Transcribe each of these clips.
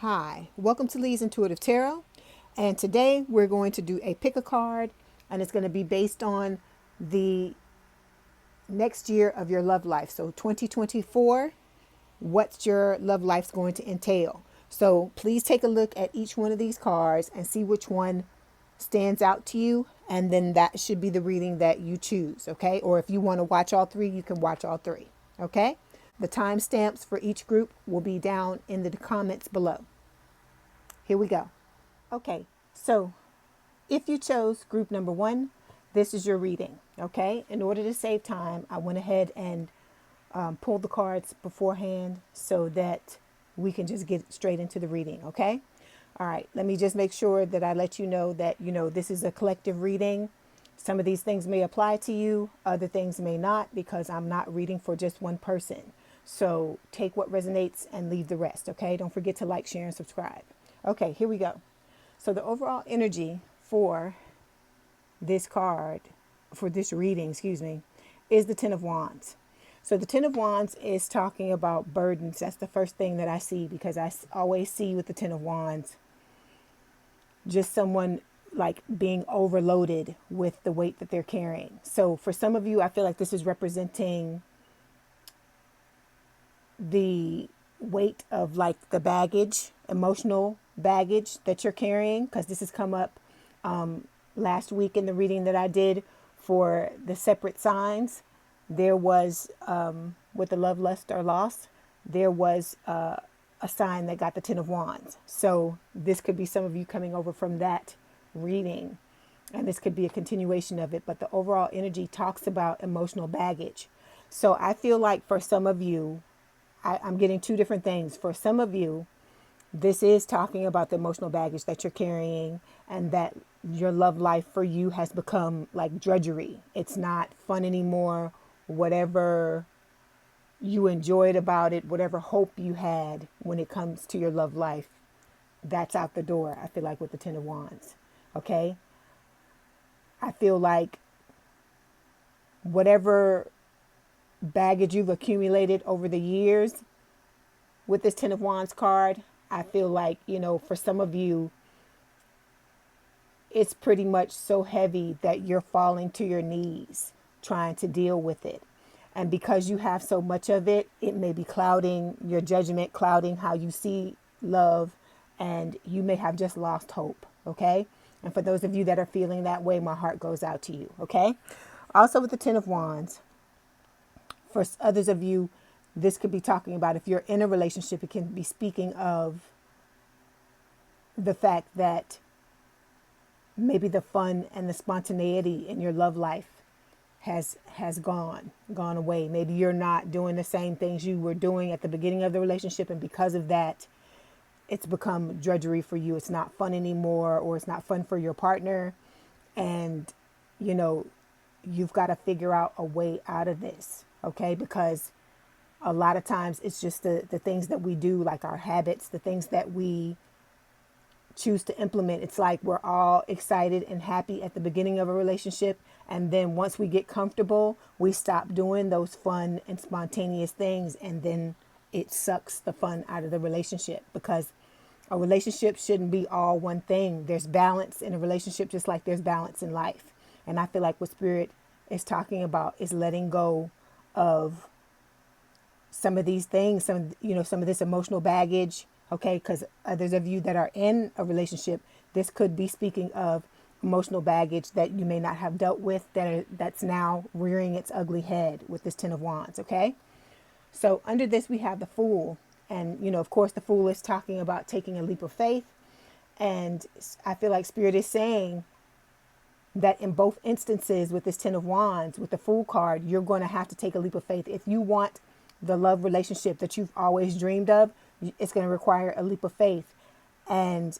Hi, welcome to Leigh's Intuitive Tarot. And today we're going to do a pick a card, and it's going to be based on the next year of your love life. So 2024, what's your love life's going to entail? So please take a look at each one of these cards and see which one stands out to you. And then that should be the reading that you choose. Okay. Or if you want to watch all three, you can watch all three. Okay. The timestamps for each group will be down in the comments below. Here we go. Okay, so if you chose group number one, this is your reading. Okay, in order to save time, I went ahead and pulled the cards beforehand so that we can just get straight into the reading. Okay, all right, let me just make sure that I let you know that, this is a collective reading. Some of these things may apply to you, other things may not, because I'm not reading for just one person. So take what resonates and leave the rest. Okay, don't forget to like, share, and subscribe. Okay, here we go. So the overall energy for this card, for this reading, is the Ten of Wands. So the Ten of Wands is talking about burdens. That's the first thing that I see, because I always see with the Ten of Wands, just someone like being overloaded with the weight that they're carrying. So for some of you, I feel like this is representing the weight of like the baggage, emotional baggage that you're carrying, because this has come up last week in the reading that I did for the separate signs. There was with the love, lust, or loss, there was a sign that got the Ten of Wands. So this could be some of you coming over from that reading, and this could be a continuation of it, but the overall energy talks about emotional baggage. So I feel like for some of you, I'm getting two different things. For some of you, this is talking about the emotional baggage that you're carrying, and that your love life for you has become like drudgery. It's not fun anymore. Whatever you enjoyed about it, whatever hope you had when it comes to your love life, that's out the door, I feel like, with the Ten of Wands. Okay? I feel like whatever baggage you've accumulated over the years with this Ten of Wands card, I feel like, for some of you, it's pretty much so heavy that you're falling to your knees trying to deal with it. And because you have so much of it, it may be clouding your judgment, clouding how you see love, and you may have just lost hope. Okay? And for those of you that are feeling that way, my heart goes out to you. Okay? Also with the Ten of Wands, for others of you, this could be talking about, if you're in a relationship, it can be speaking of the fact that maybe the fun and the spontaneity in your love life has gone away. Maybe you're not doing the same things you were doing at the beginning of the relationship, and because of that, it's become drudgery for you. It's not fun anymore, or it's not fun for your partner, and you've got to figure out a way out of this. Okay, because a lot of times it's just the things that we do, like our habits, the things that we choose to implement. It's like we're all excited and happy at the beginning of a relationship, and then once we get comfortable, we stop doing those fun and spontaneous things, and then it sucks the fun out of the relationship, because a relationship shouldn't be all one thing. There's balance in a relationship, just like there's balance in life. And I feel like what Spirit is talking about is letting go of some of these things, some of this emotional baggage. Okay, because others of you that are in a relationship, this could be speaking of emotional baggage that you may not have dealt with, that's now rearing its ugly head with this Ten of Wands. Okay, so under this we have the Fool, and of course the Fool is talking about taking a leap of faith, and I feel like Spirit is saying that in both instances with this Ten of Wands, with the Fool card, you're going to have to take a leap of faith. If you want the love relationship that you've always dreamed of, it's going to require a leap of faith. And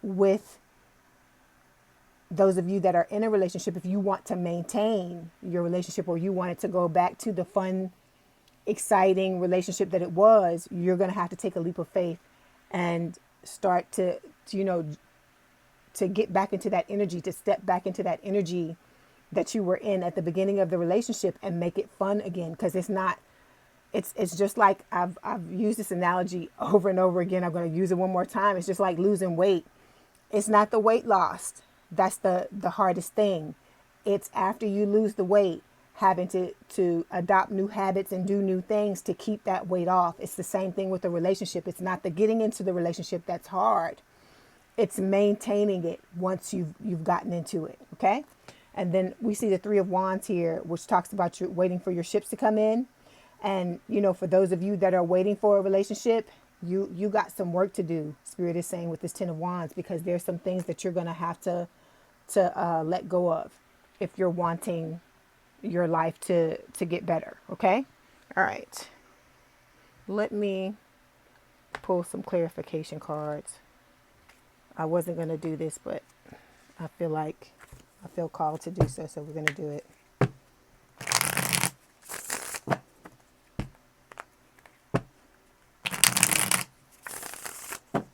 with those of you that are in a relationship, if you want to maintain your relationship, or you want it to go back to the fun, exciting relationship that it was, you're going to have to take a leap of faith and start to get back into that energy, to step back into that energy that you were in at the beginning of the relationship and make it fun again. Because it's not It's just like I've used this analogy over and over again. I'm going to use it one more time. It's just like losing weight. It's not the weight loss that's the hardest thing. It's after you lose the weight, having to adopt new habits and do new things to keep that weight off. It's the same thing with the relationship. It's not the getting into the relationship that's hard. It's maintaining it once you've gotten into it. Okay. And then we see the Three of Wands here, which talks about you waiting for your ships to come in. And, you know, for those of you that are waiting for a relationship, you got some work to do, Spirit is saying, with this Ten of Wands, because there's some things that you're going to have to let go of if you're wanting your life to get better. Okay. All right. Let me pull some clarification cards. I wasn't going to do this, but I feel called to do so. So we're going to do it.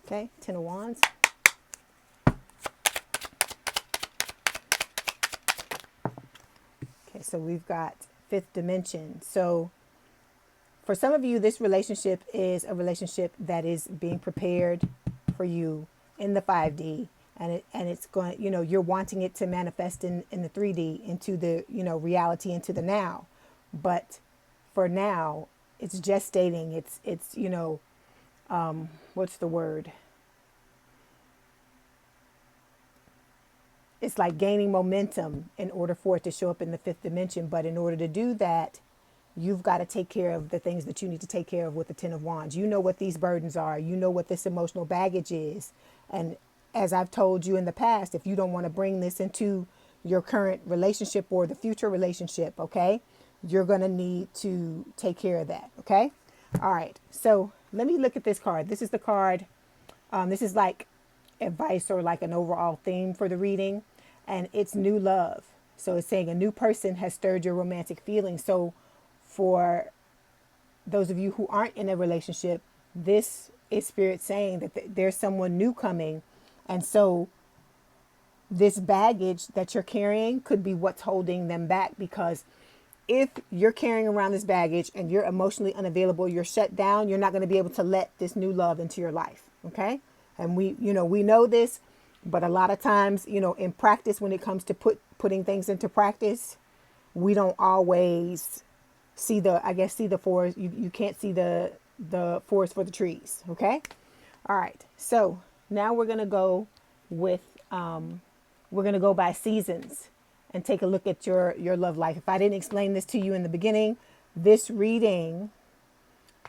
Okay. Ten of Wands. Okay. So we've got fifth dimension. So for some of you, this relationship is a relationship that is being prepared for you in the 5D, and it's going, you know, you're wanting it to manifest in the 3D, into the, you know, reality, into the now. But for now, it's gestating. It's you know, what's the word? It's like gaining momentum in order for it to show up in the fifth dimension. But in order to do that, you've got to take care of the things that you need to take care of with the Ten of Wands. You know what these burdens are. You know what this emotional baggage is. And as I've told you in the past, if you don't want to bring this into your current relationship or the future relationship, okay, you're going to need to take care of that. Okay. All right. So let me look at this card. This is the card. This is like advice or like an overall theme for the reading. And it's new love. So it's saying a new person has stirred your romantic feelings. So for those of you who aren't in a relationship, this is Spirit saying that there's someone new coming. And so this baggage that you're carrying could be what's holding them back, because if you're carrying around this baggage and you're emotionally unavailable, you're shut down, you're not going to be able to let this new love into your life. Okay. And we know this, but a lot of times, you know, in practice, when it comes to putting things into practice, we don't always see the forest. You can't see the forest for the trees. Okay. All right. So now we're going to go with, we're going to go by seasons and take a look at your love life. If I didn't explain this to you in the beginning, this reading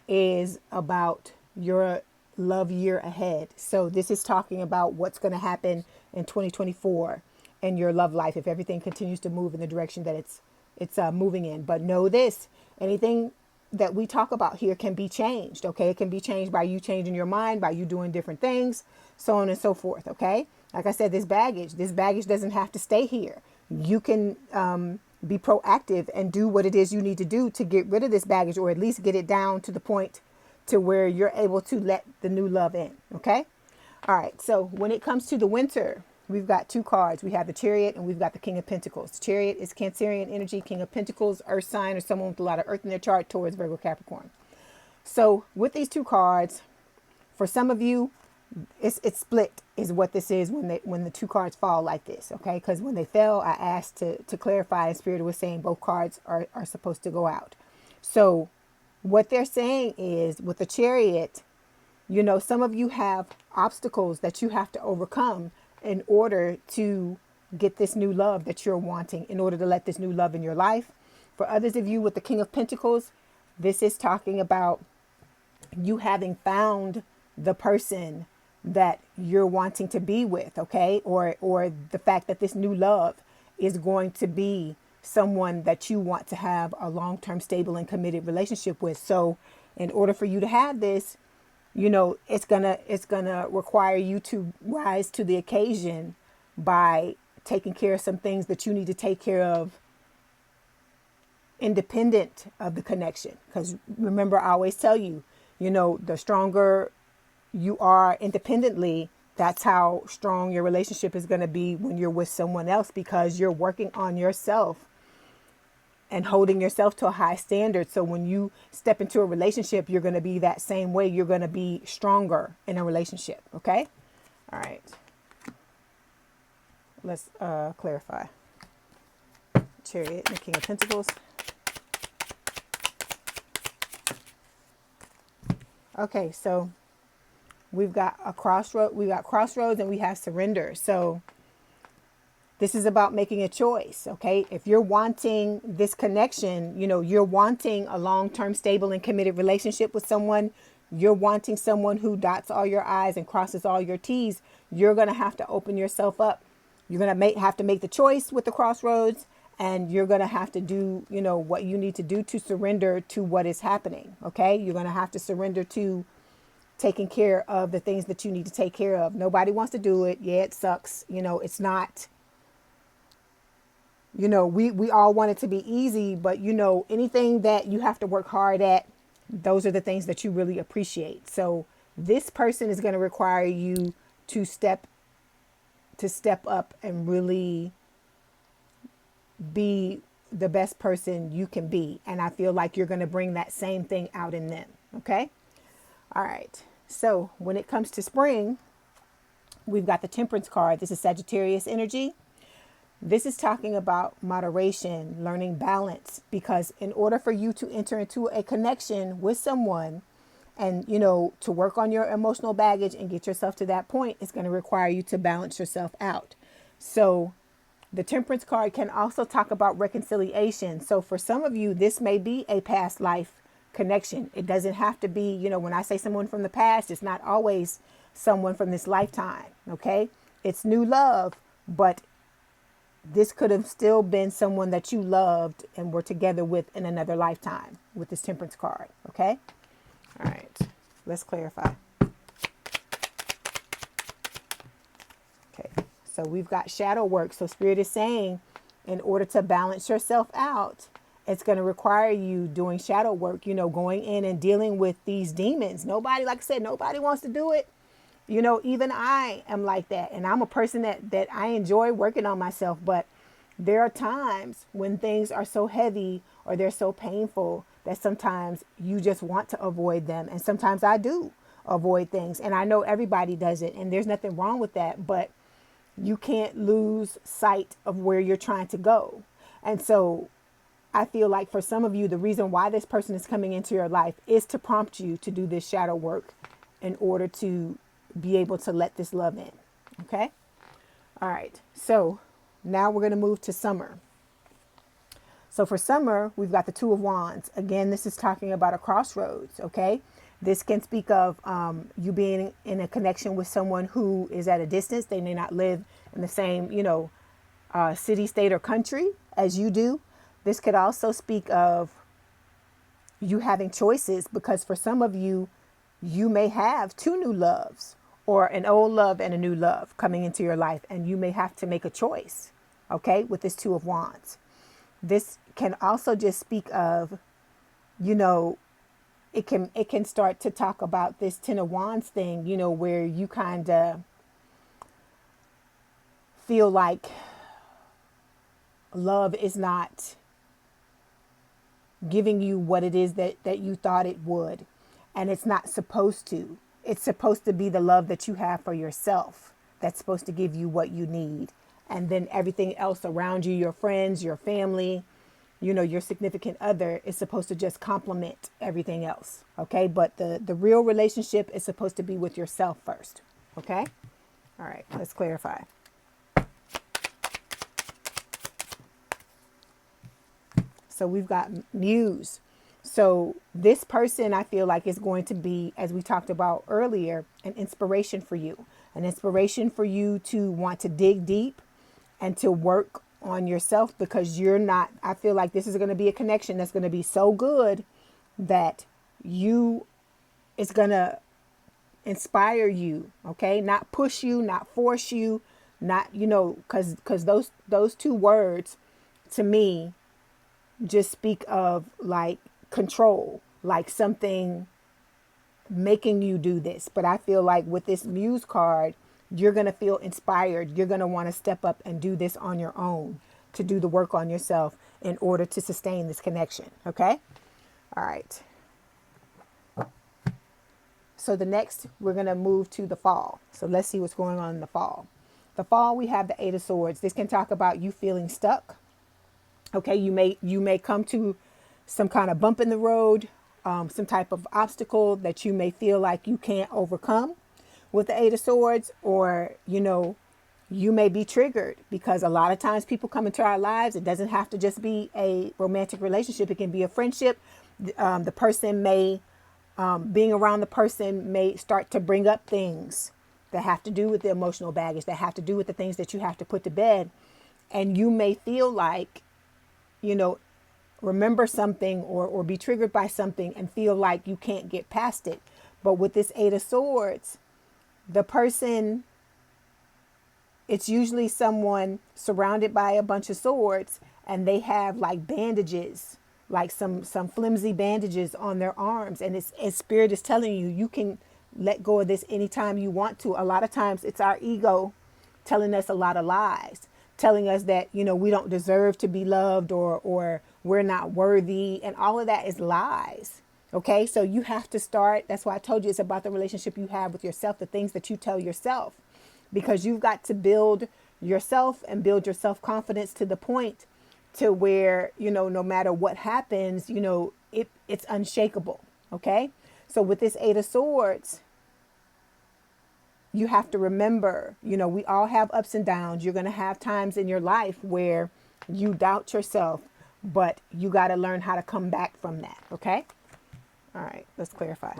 is about your love year ahead. So this is talking about what's going to happen in 2024 in your love life, if everything continues to move in the direction that it's moving in. But know this, anything that we talk about here can be changed. Okay. It can be changed by you changing your mind, by you doing different things, so on and so forth. Okay. Like I said, this baggage doesn't have to stay here. You can be proactive and do what it is you need to do to get rid of this baggage, or at least get it down to the point to where you're able to let the new love in. Okay. All right. So when it comes to the winter, we've got two cards. We have the Chariot and we've got the King of Pentacles. The Chariot is Cancerian energy. King of Pentacles, earth sign, or someone with a lot of earth in their chart, towards Virgo, Capricorn. So with these two cards, for some of you, it's split is what this is when the two cards fall like this. Okay. Because when they fell, I asked to clarify, and Spirit was saying both cards are supposed to go out. So what they're saying is, with the Chariot, you know, some of you have obstacles that you have to overcome in order to get this new love that you're wanting, in order to let this new love in your life. For others of you with the King of Pentacles, this is talking about you having found the person that you're wanting to be with. Okay. Or the fact that this new love is going to be someone that you want to have a long-term, stable, and committed relationship with. So in order for you to have this, you know, it's gonna require you to rise to the occasion by taking care of some things that you need to take care of independent of the connection. Because remember, I always tell you, you know, the stronger you are independently, that's how strong your relationship is going to be when you're with someone else, because you're working on yourself and holding yourself to a high standard. So when you step into a relationship, you're going to be that same way. You're going to be stronger in a relationship. Okay. All right. Let's clarify. Chariot and the King of Pentacles. Okay, so we've got a crossroad. We got crossroads, and we have surrender. So this is about making a choice. Okay, if you're wanting this connection, you know, you're wanting a long-term, stable, and committed relationship with someone. You're wanting someone who dots all your I's and crosses all your T's. You're gonna have to open yourself up. You're gonna have to make the choice with the crossroads, and you're gonna have to do, you know, what you need to do to surrender to what is happening. Okay, you're gonna have to surrender to taking care of the things that you need to take care of. Nobody wants to do it. Yeah, it sucks. You know, it's not. You know, we all want it to be easy, but you know, anything that you have to work hard at, those are the things that you really appreciate. So this person is going to require you to step up and really be the best person you can be. And I feel like you're going to bring that same thing out in them. Okay. All right. So when it comes to spring, we've got the Temperance card. This is Sagittarius energy. This is talking about moderation, learning balance, because in order for you to enter into a connection with someone and, you know, to work on your emotional baggage and get yourself to that point, it's going to require you to balance yourself out. So the Temperance card can also talk about reconciliation. So for some of you, this may be a past life connection. It doesn't have to be, you know, when I say someone from the past, it's not always someone from this lifetime. Okay. It's new love, but this could have still been someone that you loved and were together with in another lifetime with this Temperance card. Okay. All right. Let's clarify. Okay. So we've got shadow work. So Spirit is saying in order to balance yourself out, it's going to require you doing shadow work, you know, going in and dealing with these demons. Nobody, like I said, nobody wants to do it. You know, even I am like that. And I'm a person that I enjoy working on myself. But there are times when things are so heavy or they're so painful that sometimes you just want to avoid them. And sometimes I do avoid things. And I know everybody does it. And there's nothing wrong with that. But you can't lose sight of where you're trying to go. And so I feel like for some of you, the reason why this person is coming into your life is to prompt you to do this shadow work in order to be able to let this love in. Okay. All right. So now we're going to move to summer. So for summer, we've got the Two of Wands. Again, this is talking about a crossroads. Okay. This can speak of you being in a connection with someone who is at a distance. They may not live in the same, you know, city, state, or country as you do. This could also speak of you having choices, because for some of you, you may have two new loves, or an old love and a new love coming into your life, and you may have to make a choice, okay, with this Two of Wands. This can also just speak of, you know, it can start to talk about this Ten of Wands thing, you know, where you kind of feel like love is not giving you what it is that you thought it would, and it's not supposed to. It's supposed to be the love that you have for yourself that's supposed to give you what you need. And then everything else around you, your friends, your family, you know, your significant other, is supposed to just complement everything else. Okay. But the real relationship is supposed to be with yourself first. Okay. All right. Let's clarify. So we've got Muse. So this person, I feel like, is going to be, as we talked about earlier, an inspiration for you. An inspiration for you to want to dig deep and to work on yourself, because you're not, I feel like this is going to be a connection that's going to be so good that it's going to inspire you. Okay. Not push you, not force you, not, you know, because those two words to me just speak of like control, like something making you do this. But I feel like with this Muse card, you're going to feel inspired. You're going to want to step up and do this on your own, to do the work on yourself. in order to sustain this connection. Okay. All right. So the next, we're going to move to the fall. So let's see what's going on in the fall. The fall, we have the Eight of Swords. This can talk about you feeling stuck. Okay, you may come to some kind of bump in the road, some type of obstacle that you may feel like you can't overcome with the Eight of Swords, or, you may be triggered because a lot of times people come into our lives. It doesn't have to just be a romantic relationship. It can be a friendship. The person may, being around the person may start to bring up things that have to do with the emotional baggage, that have to do with the things that you have to put to bed. And you may feel like, remember something or be triggered by something and feel like you can't get past it. But with this Eight of Swords, the person, it's usually someone surrounded by a bunch of swords, and they have like bandages, like some flimsy bandages on their arms. And Spirit is telling you, you can let go of this anytime you want to. A lot of times it's our ego telling us a lot of lies, telling us that, we don't deserve to be loved, or we're not worthy. And all of that is lies. Okay. So you have to start. That's why I told you it's about the relationship you have with yourself, the things that you tell yourself, because you've got to build yourself and build your self-confidence to the point to where, no matter what happens, it's unshakable. Okay. So with this Eight of Swords, you have to remember, we all have ups and downs. You're going to have times in your life where you doubt yourself, but you got to learn how to come back from that. Okay. All right. Let's clarify.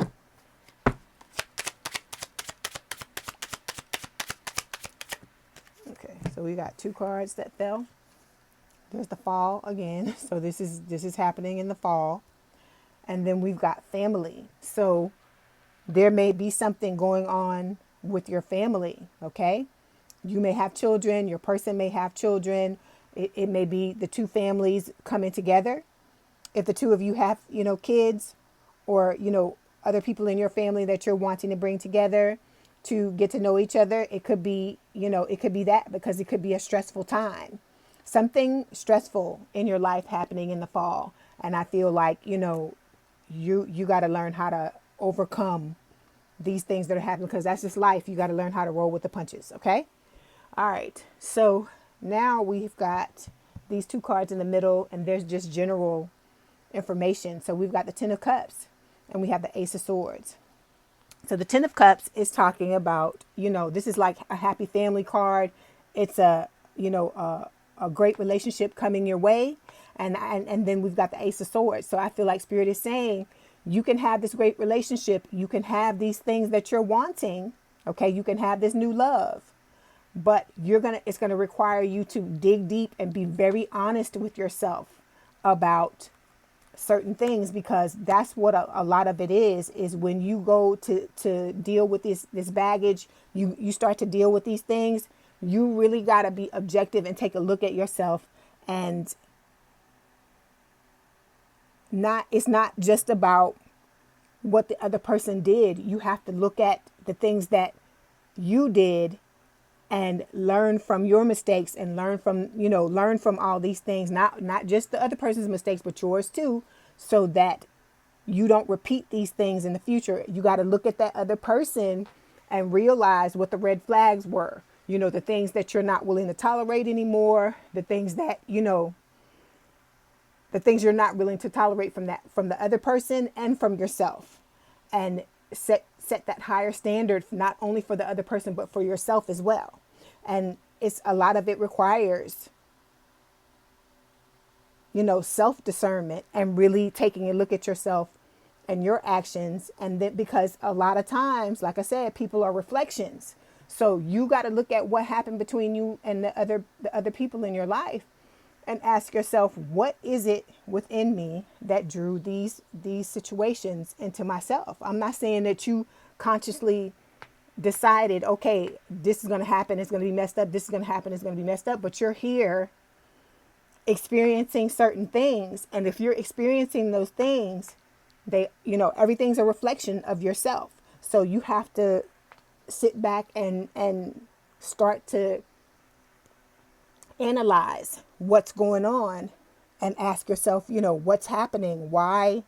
Okay. So we got two cards that fell. There's the fall again. So this is happening in the fall. And then we've got family. So there may be something going on with your family. Okay. You may have children. Your person may have children. It may be the two families coming together. If the two of you have, kids, or, other people in your family that you're wanting to bring together to get to know each other, it could be, it could be that, because it could be a stressful time. Something stressful in your life happening in the fall. And I feel like, you got to learn how to overcome these things that are happening, because that's just life. You got to learn how to roll with the punches. Okay. All right. So now we've got these two cards in the middle, and there's just general information. So we've got the Ten of Cups and we have the Ace of Swords. So the Ten of Cups is talking about, this is like a happy family card. It's a great relationship coming your way. And then we've got the Ace of Swords. So I feel like Spirit is saying you can have this great relationship. You can have these things that you're wanting. Okay. You can have this new love, but it's going to require you to dig deep and be very honest with yourself about certain things, because that's what a lot of it is when you go to deal with this baggage, you start to deal with these things. You really got to be objective and take a look at yourself, and it's not just about what the other person did. You have to look at the things that you did and learn from your mistakes, and learn from all these things, not just the other person's mistakes, but yours too, so that you don't repeat these things in the future. You got to look at that other person and realize what the red flags were, the things that you're not willing to tolerate anymore, the things that, the things you're not willing to tolerate from the other person and from yourself, and set that higher standard, not only for the other person, but for yourself as well. And it's a lot of it requires, self-discernment, and really taking a look at yourself and your actions. And then, because a lot of times, like I said, people are reflections. So you got to look at what happened between you and the other people in your life, and ask yourself, what is it within me that drew these situations into myself? I'm not saying that you consciously decided, okay, this is going to happen, it's going to be messed up, this is going to happen, it's going to be messed up, but you're here experiencing certain things. And if you're experiencing those things, everything's a reflection of yourself. So you have to sit back and start to analyze what's going on and ask yourself, what's happening? Why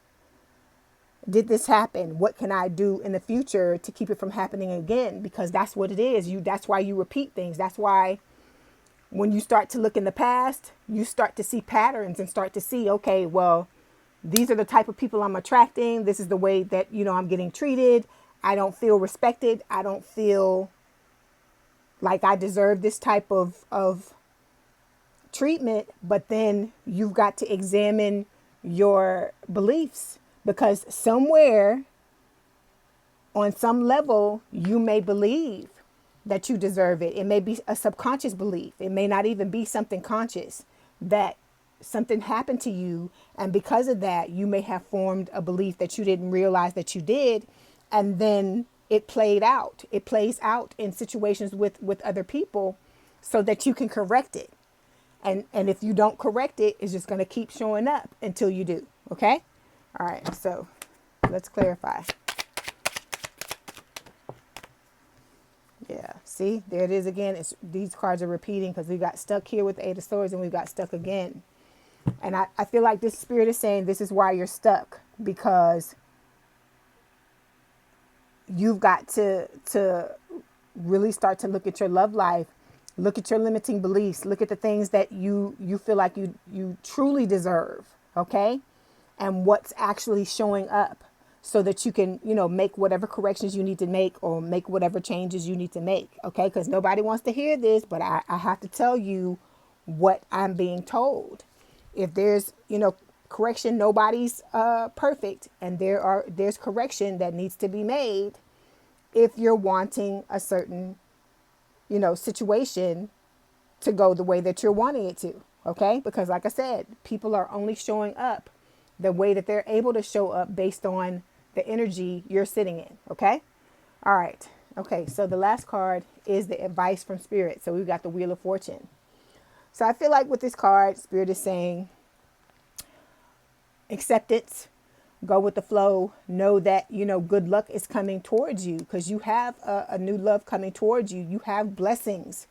did this happen? What can I do in the future to keep it from happening again? Because that's what it is. That's why you repeat things. That's why when you start to look in the past, you start to see patterns and start to see, okay, well, these are the type of people I'm attracting. This is the way that, I'm getting treated. I don't feel respected. I don't feel like I deserve this type of treatment. But then you've got to examine your beliefs, because somewhere on some level, you may believe that you deserve it. It may be a subconscious belief. It may not even be something conscious, that something happened to you. And because of that, you may have formed a belief that you didn't realize that you did. And then it played out. It plays out in situations with other people so that you can correct it. And if you don't correct it, it's just going to keep showing up until you do. Okay? All right. So let's clarify. Yeah, see, there it is again. These cards are repeating because we got stuck here with the Eight of Swords and we got stuck again. And I feel like this spirit is saying this is why you're stuck, because you've got to really start to look at your love life, look at your limiting beliefs, look at the things that you feel like you truly deserve, okay? And what's actually showing up, so that you can, make whatever corrections you need to make, or make whatever changes you need to make. Okay. Because nobody wants to hear this, but I have to tell you what I'm being told. If there's, correction, nobody's perfect. And there's correction that needs to be made if you're wanting a certain, situation to go the way that you're wanting it to. Okay. Because like I said, people are only showing up the way that they're able to show up based on the energy you're sitting in. Okay. All right. Okay. So the last card is the advice from Spirit. So we've got the Wheel of Fortune. So I feel like with this card, Spirit is saying acceptance, go with the flow, know that, good luck is coming towards you, because you have a new love coming towards you. You have blessings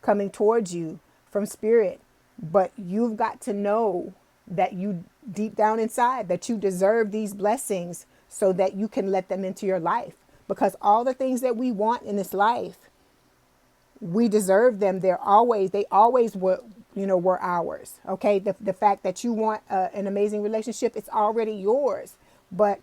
coming towards you from Spirit, but you've got to know that you deep down inside that you deserve these blessings so that you can let them into your life. Because all the things that we want in this life, we deserve them. They always were ours. Okay. The fact that you want an amazing relationship, it's already yours. But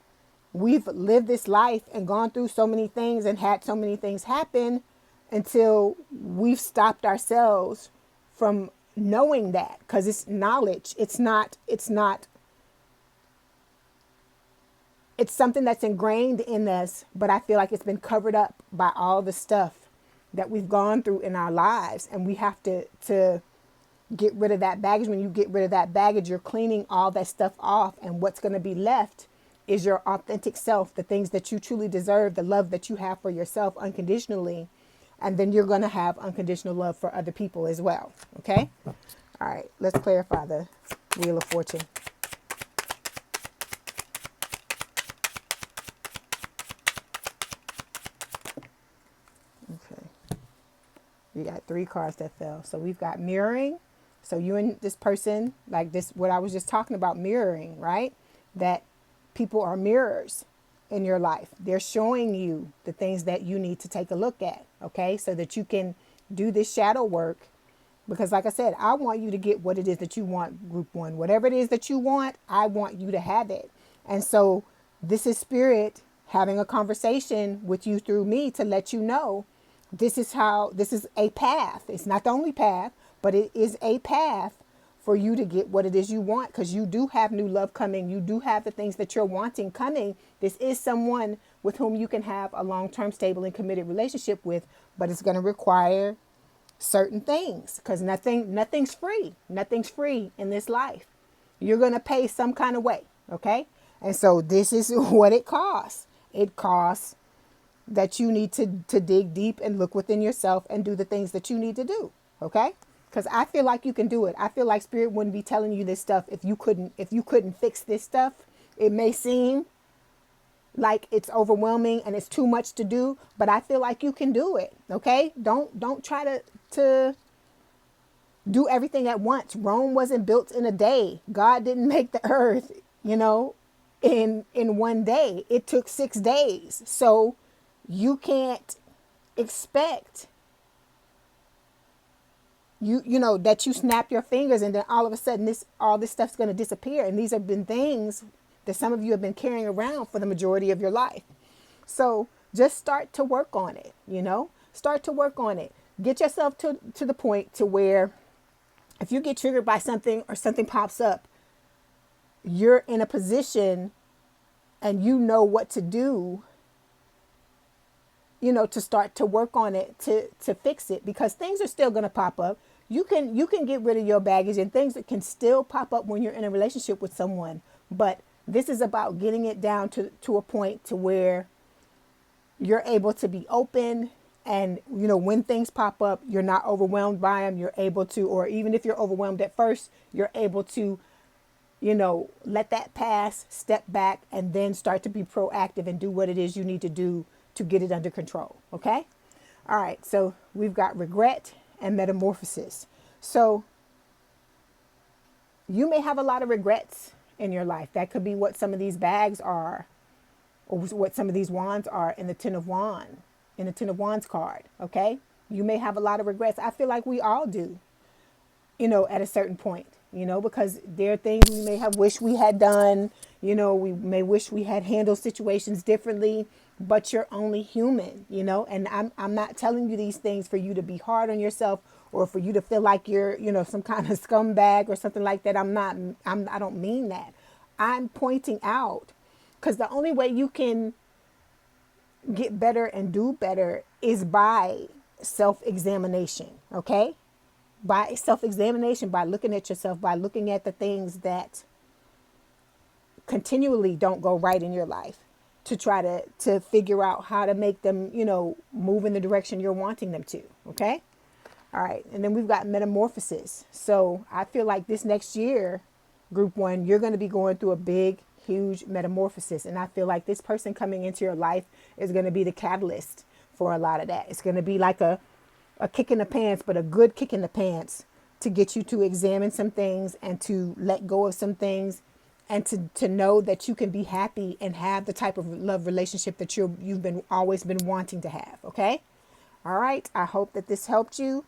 we've lived this life and gone through so many things and had so many things happen until we've stopped ourselves from knowing that, because it's knowledge. It's something that's ingrained in us, but I feel like it's been covered up by all the stuff that we've gone through in our lives. And we have to get rid of that baggage. When you get rid of that baggage, you're cleaning all that stuff off. And what's going to be left is your authentic self, the things that you truly deserve, the love that you have for yourself unconditionally. And then you're going to have unconditional love for other people as well. Okay. All right. Let's clarify the Wheel of Fortune. Okay. We got 3 cards that fell. So we've got mirroring. So you and this person, like this, what I was just talking about, mirroring, right? That people are mirrors in your life. They're showing you the things that you need to take a look at. Okay. So that you can do this shadow work. Because like I said, I want you to get what it is that you want, Group 1. Whatever it is that you want, I want you to have it. And so this is Spirit having a conversation with you through me to let you know this is a path. It's not the only path, but it is a path for you to get what it is you want, because you do have new love coming. You do have the things that you're wanting coming. This is someone with whom you can have a long-term, stable, and committed relationship with, but it's going to require certain things, because nothing's free. Nothing's free in this life. You're going to pay some kind of way. Okay. And so this is what it costs. It costs that you need to dig deep and look within yourself and do the things that you need to do. Okay. Because I feel like you can do it. I feel like Spirit wouldn't be telling you this stuff if you couldn't fix this stuff. It may seem like it's overwhelming and it's too much to do, but I feel like you can do it. Okay. Don't try to do everything at once. Rome wasn't built in a day. God didn't make the earth, in one day. It took 6 days. So you can't expect that you snap your fingers and then all of a sudden all this stuff's going to disappear. And these have been things that some of you have been carrying around for the majority of your life. So just start to work on it. Start to work on it. Get yourself to the point to where if you get triggered by something or something pops up, you're in a position and you know what to do, to start to work on it, to fix it, because things are still going to pop up. You can get rid of your baggage and things that can still pop up when you're in a relationship with someone. But this is about getting it down to a point to where you're able to be open. And, when things pop up, you're not overwhelmed by them. You're able to, or even if you're overwhelmed at first, you're able to, let that pass, step back, and then start to be proactive and do what it is you need to do to get it under control. Okay. All right. So we've got regret and metamorphosis. So you may have a lot of regrets in your life. That could be what some of these bags are, or what some of these wands are in the Ten of Wands card. Okay. You may have a lot of regrets. I feel like we all do, at a certain point, because there are things we may have wished we had done. We may wish we had handled situations differently, but you're only human, and I'm not telling you these things for you to be hard on yourself or for you to feel like you're, some kind of scumbag or something like that. I don't mean that. I'm pointing out, because the only way you can get better and do better is by self-examination. Okay. By self-examination, by looking at yourself, by looking at the things that continually don't go right in your life, to try to figure out how to make them, move in the direction you're wanting them to. Okay. All right. And then we've got metamorphosis. So I feel like this next year, group 1, you're going to be going through a big, huge metamorphosis. And I feel like this person coming into your life is going to be the catalyst for a lot of that. It's going to be like a kick in the pants, but a good kick in the pants to get you to examine some things and to let go of some things, and to know that you can be happy and have the type of love relationship that you've always been wanting to have. Okay. All right. I hope that this helped you.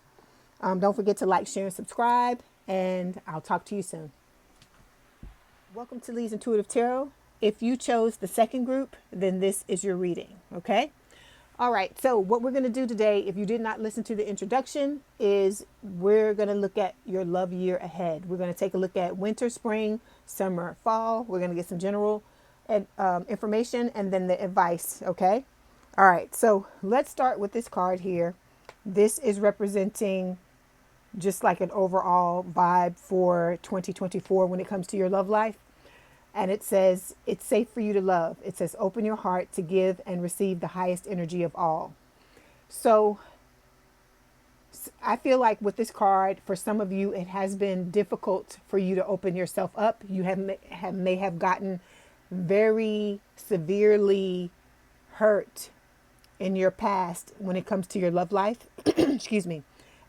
Don't forget to like, share, and subscribe, and I'll talk to you soon. Welcome to Leigh's Intuitive Tarot. If you chose the second group, then this is your reading. Okay. All right. So what we're going to do today, if you did not listen to the introduction, is we're going to look at your love year ahead. We're going to take a look at winter, spring, summer, fall. We're going to get some general information and then the advice. Okay. All right. So let's start with this card here. This is representing just like an overall vibe for 2024 when it comes to your love life. And it says, it's safe for you to love. It says, open your heart to give and receive the highest energy of all. So I feel like with this card, for some of you, it has been difficult for you to open yourself up. You may have gotten very severely hurt in your past when it comes to your love life. Excuse me.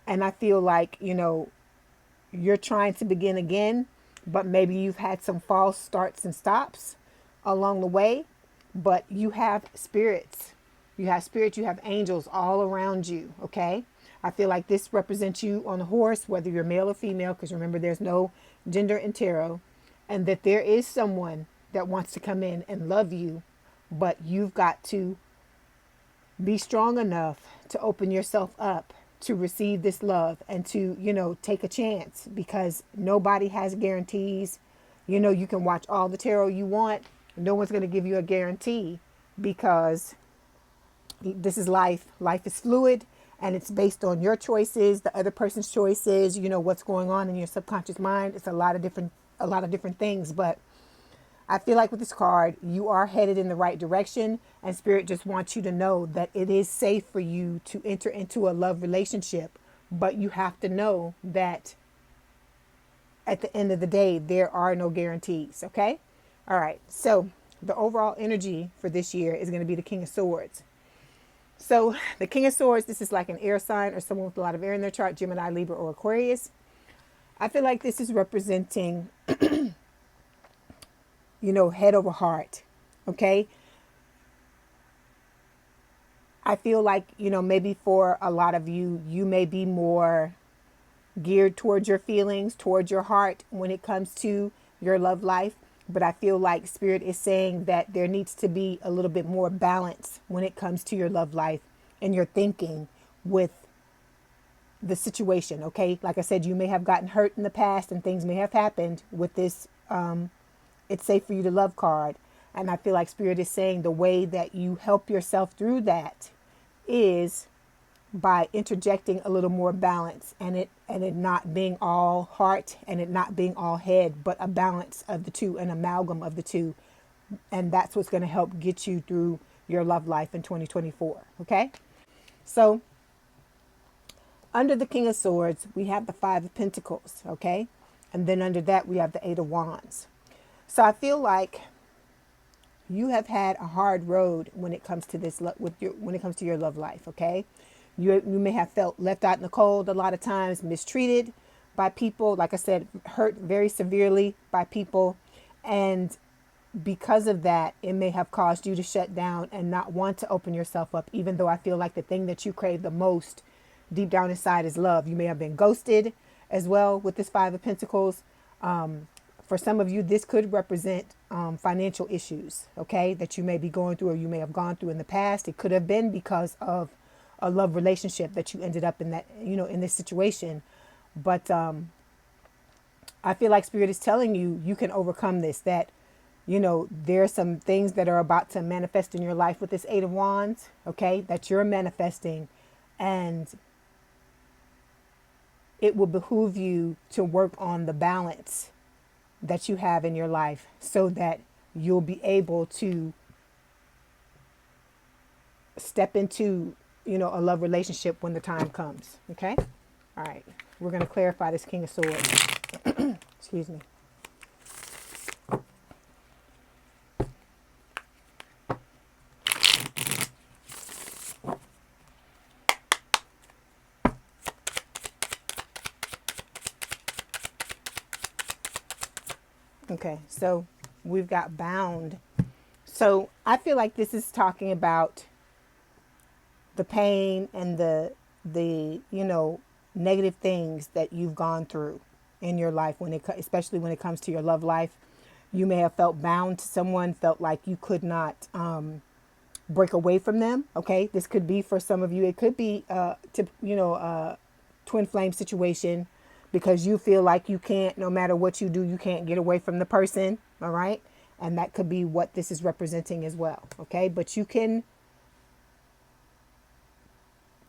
And I feel like, you're trying to begin again, but maybe you've had some false starts and stops along the way, but you have spirits. You have angels all around you. Okay. I feel like this represents you on a horse, whether you're male or female, because remember, there's no gender in tarot, and that there is someone that wants to come in and love you, but you've got to be strong enough to open yourself up to receive this love and to, take a chance, because nobody has guarantees. You can watch all the tarot you want. No one's going to give you a guarantee, because this is life. Life is fluid, and it's based on your choices, the other person's choices, what's going on in your subconscious mind. It's a lot of different things, but I feel like with this card, you are headed in the right direction, and Spirit just wants you to know that it is safe for you to enter into a love relationship, but you have to know that at the end of the day, there are no guarantees. Okay. All right. So the overall energy for this year is going to be the King of Swords. So the King of Swords, this is like an air sign or someone with a lot of air in their chart, Gemini, Libra, or Aquarius. I feel like this is representing, head over heart. Okay. I feel like, maybe for a lot of you, you may be more geared towards your feelings, towards your heart when it comes to your love life. But I feel like Spirit is saying that there needs to be a little bit more balance when it comes to your love life and your thinking with the situation. Okay. Like I said, you may have gotten hurt in the past and things may have happened with this. It's safe for you to love card. And I feel like Spirit is saying the way that you help yourself through that is by interjecting a little more balance, and it not being all heart and it not being all head, but a balance of the two, an amalgam of the two. And that's what's going to help get you through your love life in 2024. Okay. So under the King of Swords, we have the Five of Pentacles. Okay. And then under that, we have the Eight of Wands. So I feel like you have had a hard road when it comes to this, when it comes to your love life. Okay. You may have felt left out in the cold a lot of times, mistreated by people. Like I said, hurt very severely by people. And because of that, it may have caused you to shut down and not want to open yourself up, even though I feel like the thing that you crave the most deep down inside is love. You may have been ghosted as well with this Five of Pentacles. For some of you, this could represent financial issues, okay, that you may be going through or you may have gone through in the past. It could have been because of a love relationship that you ended up in, that, in this situation. But I feel like Spirit is telling you, you can overcome this, that, there are some things that are about to manifest in your life with this Eight of Wands, okay, that you're manifesting, and it will behoove you to work on the balance that you have in your life so that you'll be able to step into, a love relationship when the time comes. Okay. All right. We're going to clarify this King of Swords. Excuse me. Okay. So we've got bound. So I feel like this is talking about the pain and the negative things that you've gone through in your life, especially when it comes to your love life. You may have felt bound to someone, felt like you could not break away from them. Okay, this could be for some of you. It could be a twin flame situation, because you feel like you can't, no matter what you do, you can't get away from the person. All right, and that could be what this is representing as well. Okay, but you can.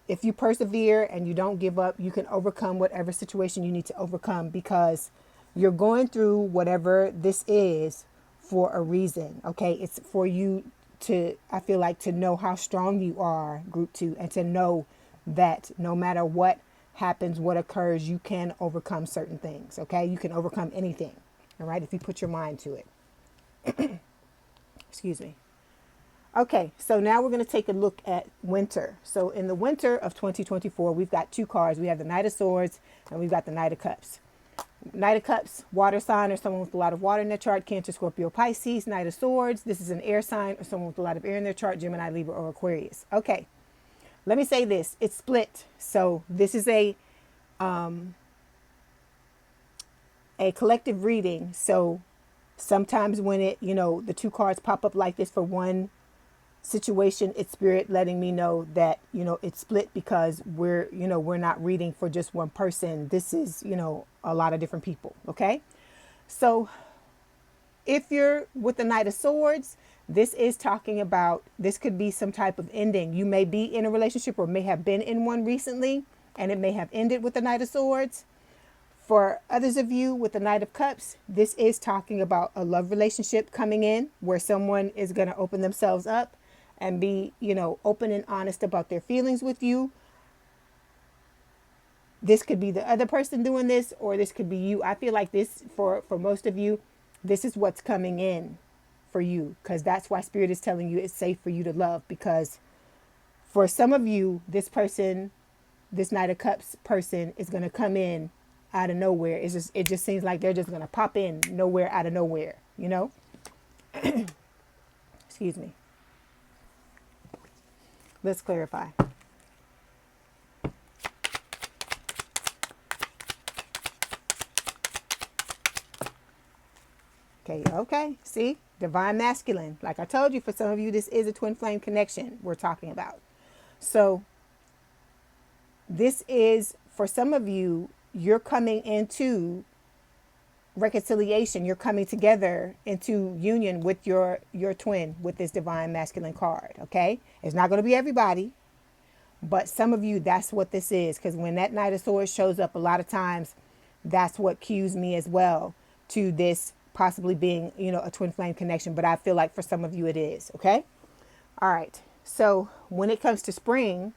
If you persevere and you don't give up, you can overcome whatever situation you need to overcome, because you're going through whatever this is for a reason. Okay. It's for you to, I feel like, to know how strong you are, group 2, and to know that no matter what happens, what occurs, you can overcome certain things. Okay. You can overcome anything. All right. If you put your mind to it. Excuse me. Okay, so now we're going to take a look at winter. So in the winter of 2024, we've got two cards. We have the Knight of Swords and we've got the Knight of Cups. Knight of Cups, water sign or someone with a lot of water in their chart, Cancer, Scorpio, Pisces. Knight of Swords, this is an air sign or someone with a lot of air in their chart, Gemini, Libra, or Aquarius. Okay, let me say this. It's split. So this is a collective reading. So sometimes when the two cards pop up like this for one situation, it's Spirit letting me know that it's split, because we're not reading for just one person. This is a lot of different people. Okay, so if you're with the Knight of Swords, this is talking about, this could be some type of ending. You may be in a relationship or may have been in one recently, and it may have ended with the Knight of Swords. For others of you with the Knight of Cups, this is talking about a love relationship coming in where someone is going to open themselves up and be, open and honest about their feelings with you. This could be the other person doing this, or this could be you. I feel like this, for most of you, this is what's coming in for you, because that's why Spirit is telling you it's safe for you to love. Because for some of you, this person, this Knight of Cups person, is going to come in out of nowhere. It just seems like they're just going to pop in nowhere out of nowhere, you know? Excuse me. Let's clarify. Okay. See? Divine masculine. Like I told you, for some of you, this is a twin flame connection we're talking about. So this is, for some of you, you're coming into reconciliation. You're coming together into union with your twin with this divine masculine card. Okay? It's not going to be everybody, but some of you, that's what this is. Because when that Knight of Swords shows up, a lot of times that's what cues me as well to this possibly being, you know, a twin flame connection. But I feel like for some of you it is. Okay? All right. So when it comes to spring,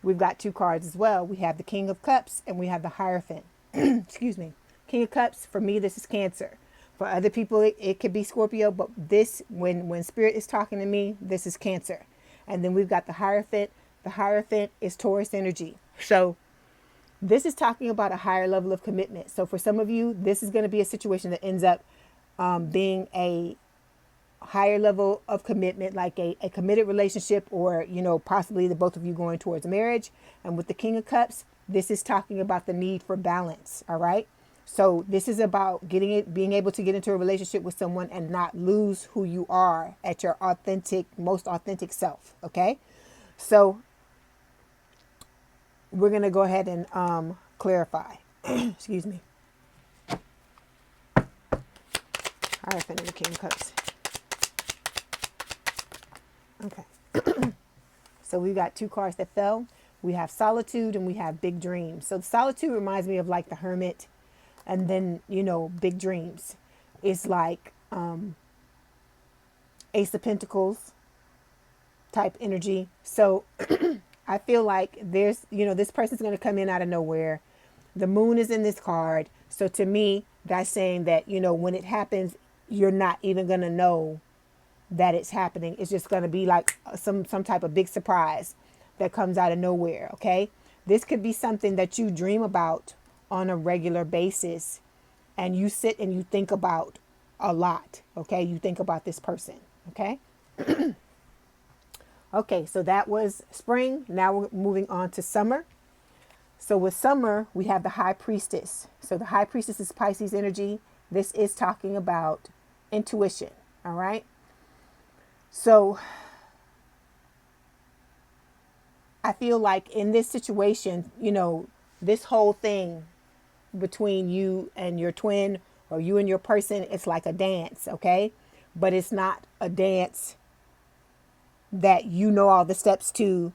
we've got two cards as well. We have the King of Cups and we have the Hierophant. Excuse me. King of Cups, for me, this is Cancer. For other people, it could be Scorpio, but this, when Spirit is talking to me, this is Cancer. And then we've got the Hierophant. The Hierophant is Taurus energy. So this is talking about a higher level of commitment. So for some of you, this is going to be a situation that ends up being a higher level of commitment, like a committed relationship, or, you know, possibly the both of you going towards marriage. And with the King of Cups, this is talking about the need for balance. All right. So this is about being able to get into a relationship with someone and not lose who you are at your most authentic self. Okay. So we're going to go ahead and clarify. Excuse me. Hierophant and the King of Cups. Okay. So we've got two cards that fell. We have Solitude and we have Big Dreams. So Solitude reminds me of like the Hermit, and then, you know, Big Dreams is like Ace of Pentacles type energy. So I feel like there's, you know, this person's going to come in out of nowhere. The Moon is in this card. So to me, that's saying that, you know, when it happens, you're not even going to know that it's happening. It's just going to be like some type of big surprise that comes out of nowhere. Okay. This could be something that you dream about on a regular basis, and you sit and you think about a lot. Okay. You think about this person. Okay. Okay. So that was spring. Now we're moving on to summer. So with summer, we have the High Priestess. So the High Priestess is Pisces energy. This is talking about intuition. All right. So I feel like in this situation, you know, this whole thing between you and your twin, or you and your person, it's like a dance. Okay. But it's not a dance that you know all the steps to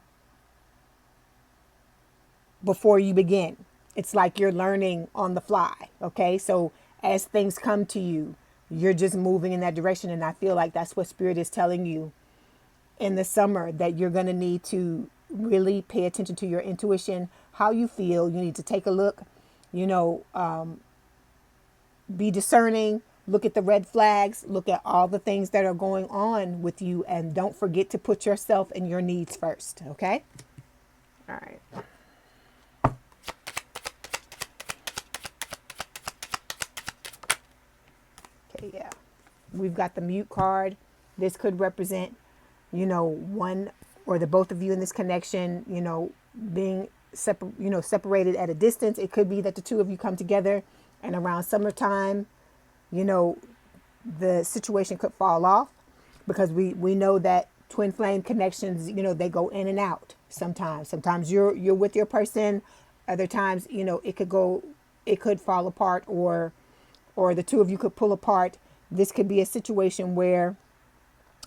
before you begin. It's like you're learning on the fly. Okay. So as things come to you, you're just moving in that direction. And I feel like that's what Spirit is telling you in the summer, that you're going to need to really pay attention to your intuition, how you feel. You need to take a look, you know, be discerning, look at the red flags, look at all the things that are going on with you. And don't forget to put yourself and your needs first. Okay. All right. Yeah, we've got the Mute card. This could represent, you know, one or the both of you in this connection, you know, being separated at a distance. It could be that the two of you come together, and around summertime, you know, the situation could fall off, because we know that twin flame connections, you know, they go in and out sometimes. Sometimes you're with your person. Other times, you know, it could fall apart, or the two of you could pull apart. This could be a situation where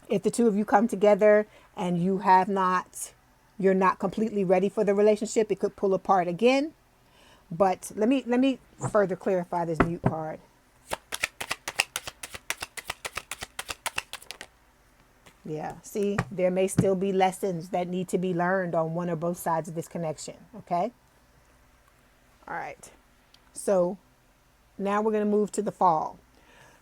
if the two of you come together and you're not completely ready for the relationship, it could pull apart again. But let me further clarify this Mute card. Yeah, see, there may still be lessons that need to be learned on one or both sides of this connection. Okay. All right. So now we're going to move to the fall.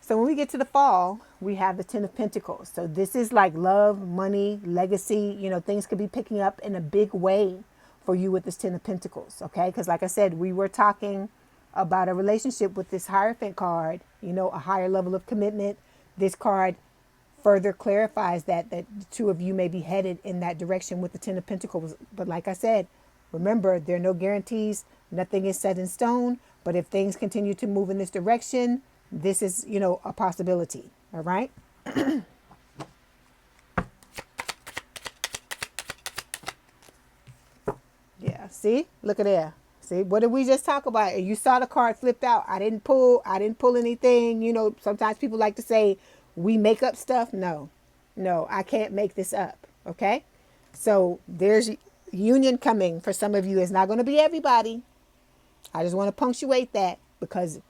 So when we get to the fall, we have the Ten of Pentacles. So this is like love, money, legacy. You know, things could be picking up in a big way for you with this Ten of Pentacles. Okay. Because like I said, we were talking about a relationship with this Hierophant card, you know, a higher level of commitment. This card further clarifies that the two of you may be headed in that direction with the Ten of Pentacles. But like I said, remember, there are no guarantees. Nothing is set in stone. But if things continue to move in this direction, this is, you know, a possibility. All right. Yeah. See, look at there. See, what did we just talk about? You saw the card flipped out. I didn't pull anything. You know, sometimes people like to say we make up stuff. No, I can't make this up. Okay. So there's union coming for some of you. It's not going to be everybody. I just want to punctuate that because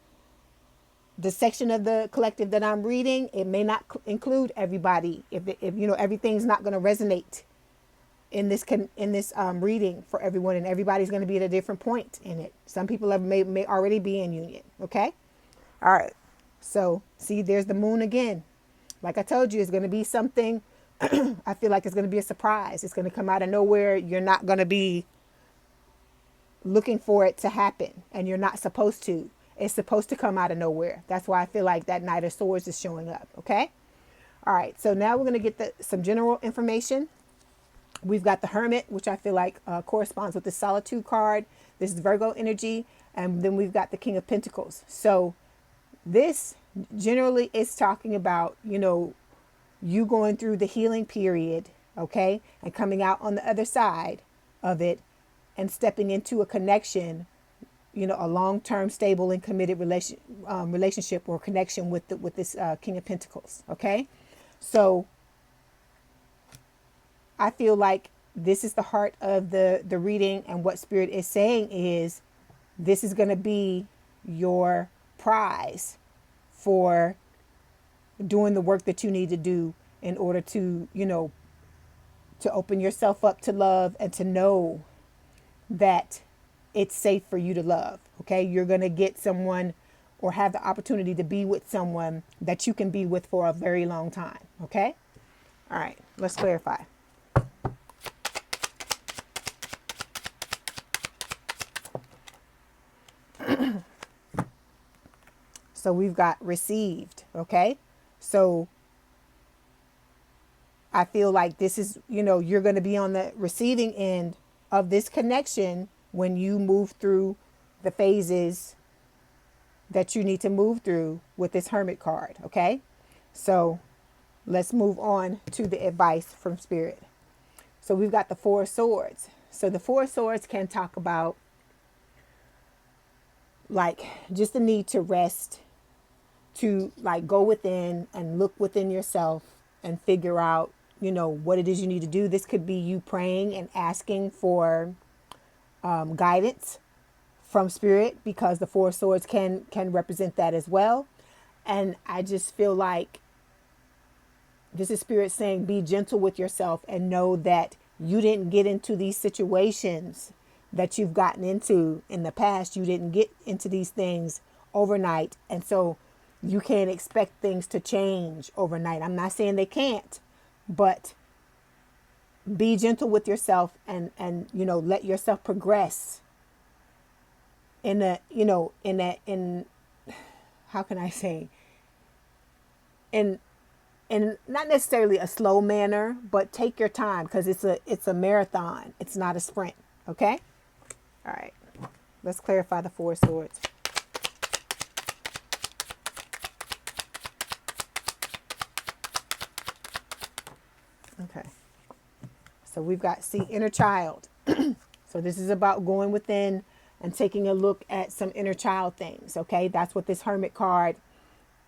the section of the collective that I'm reading, it may not include everybody. If you know, everything's not going to resonate in this reading for everyone, and everybody's going to be at a different point in it. Some people may already be in union. Okay. All right. So see, there's the moon again. Like I told you, it's going to be something. I feel like it's going to be a surprise. It's going to come out of nowhere. You're not going to be looking for it to happen, and you're not supposed to. It's supposed to come out of nowhere. That's why I feel like that Knight of Swords is showing up. Okay. All right. So now we're going to get some general information. We've got the Hermit, which I feel like corresponds with the Solitude card. This is Virgo energy. And then we've got the King of Pentacles. So this generally is talking about, you know, you going through the healing period, okay, and coming out on the other side of it and stepping into a connection, you know, a long-term, stable and committed relationship or connection with this King of Pentacles, okay? So I feel like this is the heart of the reading, and what Spirit is saying is this is going to be your prize for doing the work that you need to do in order to, you know, to open yourself up to love and to know that it's safe for you to love. Okay. You're going to get someone or have the opportunity to be with someone that you can be with for a very long time. Okay. All right. Let's clarify. So we've got received. Okay. So I feel like this is, you know, you're going to be on the receiving end of this connection when you move through the phases that you need to move through with this Hermit card. Okay. So let's move on to the advice from Spirit. So we've got the Four of Swords. So the Four of Swords can talk about like just the need to rest, to like go within and look within yourself and figure out, you know, what it is you need to do. This could be you praying and asking for guidance from Spirit, because the Four of Swords can represent that as well. And I just feel like this is Spirit saying, be gentle with yourself and know that you didn't get into these situations that you've gotten into in the past. You didn't get into these things overnight. And so you can't expect things to change overnight. I'm not saying they can't, but be gentle with yourself and, you know, let yourself progress in how can I say, in not necessarily a slow manner, but take your time, because it's a marathon. It's not a sprint. Okay. All right. Let's clarify the Four of Swords. Okay. So we've got, see, inner child. So this is about going within and taking a look at some inner child things. Okay. That's what this Hermit card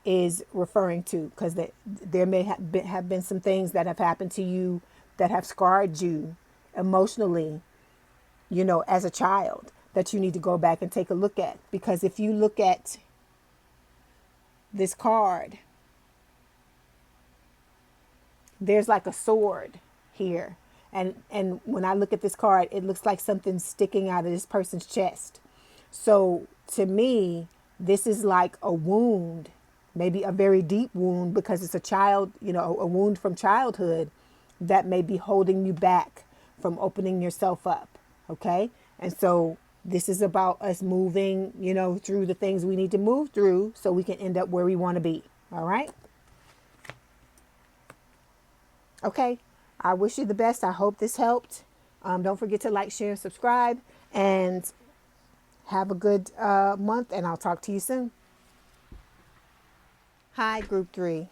is referring to, because there may have been some things that have happened to you that have scarred you emotionally, you know, as a child, that you need to go back and take a look at. Because if you look at this card, there's like a sword here. And when I look at this card, it looks like something's sticking out of this person's chest. So to me, this is like a wound, maybe a very deep wound, because it's a child, you know, a wound from childhood that may be holding you back from opening yourself up. Okay. And so This is about us moving, through the things we need to move through so we can end up where we want to be. All right. Okay. I wish you the best. I hope this helped. Don't forget to like, share, subscribe, and have a good month. And I'll talk to you soon. Hi, Group 3.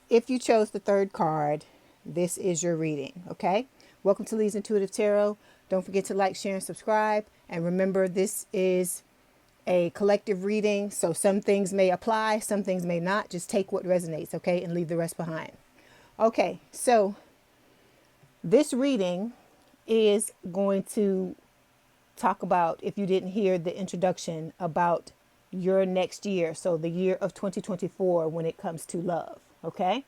If you chose the third card, this is your reading. Okay. Welcome to Leigh's Intuitive Tarot. Don't forget to like, share, and subscribe. And remember, this is a collective reading. So some things may apply, some things may not. Just take what resonates, okay, and leave the rest behind. Okay, so this reading is going to talk about, if you didn't hear the introduction, about your next year. So the year of 2024 when it comes to love, okay?